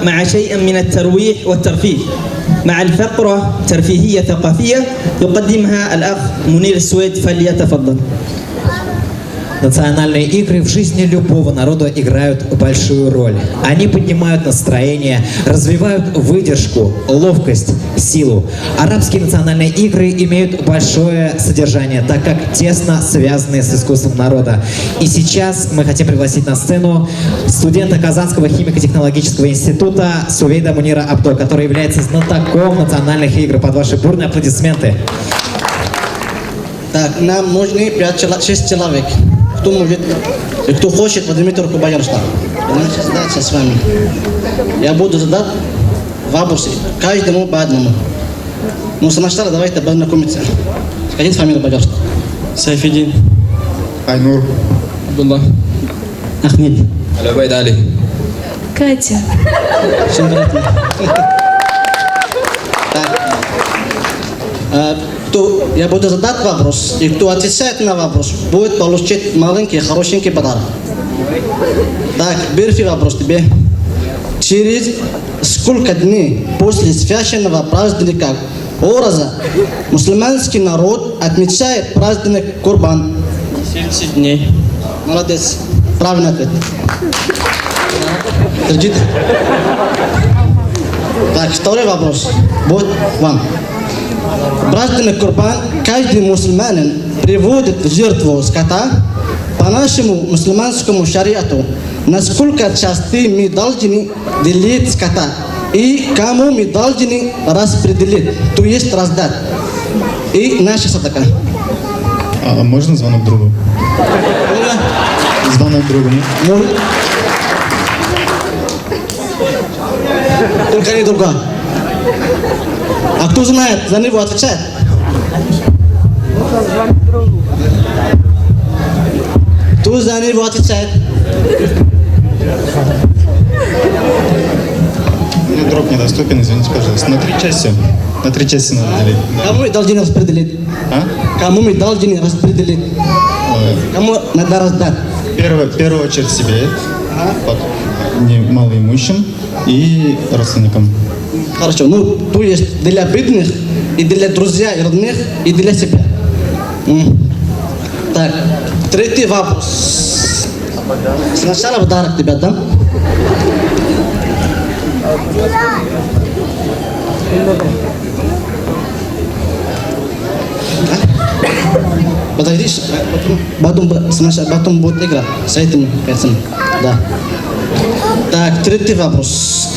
مع شيء من الترويح والترفيه مع الفقرة ترفيهية ثقافية يقدمها الأخ منير السويد فليتفضل. Национальные игры в жизни любого народа играют большую роль. Они поднимают настроение, развивают выдержку, ловкость, силу. Арабские национальные игры имеют большое содержание, так как тесно связаны с искусством народа. И сейчас мы хотим пригласить на сцену студента Казанского химико-технологического института Сувейда Мунира Абдо, который является знатоком национальных игр. Под ваши бурные аплодисменты. Так, нам нужны 5-6 человек. Кто может, кто хочет, поднимите руку, пожалуйста. Задача с вами. Я буду задать вопросы каждому по одному. Но сначала давайте познакомиться. Скажите фамилию, пожалуйста. Сайфидин. Айнур. Абдулла. Ахмед. Алюбайд Али. Катя. Я буду задать вопрос, и кто отвечает на вопрос, будет получить маленький, хорошенький подарок. Так, первый вопрос тебе. Через сколько дней после священного праздника Ораза мусульманский народ отмечает праздник Курбан? 10 дней. Молодец. Правильный ответ. Держите. Так, второй вопрос. Вот вам. Праздник Курбан каждый мусульманин приводит в жертву скота по нашему мусульманскому шариату. Насколько часто мы должны делить скота и кому мы должны распределить, то есть раздать. И наша садака. А можно звонок другу? Звонок другу. Может. Только не друга. А кто знает, за него отвечает? Кто за него отвечает? Мне друг недоступен, извините, пожалуйста. На 3 части. На 3 части надо делить. Кому мы должны распределить? А? Кому мы должны распределить? Кому надо раздать? В первую очередь себе, потом малоимущим и родственникам. Хорошо, ну, то есть для бедных, и для друзей, и родных, и для себя. Так, третий вопрос. Сначала подарок тебе дам. Подожди, потом будет игра с этим перцем. Да. Так, третий вопрос.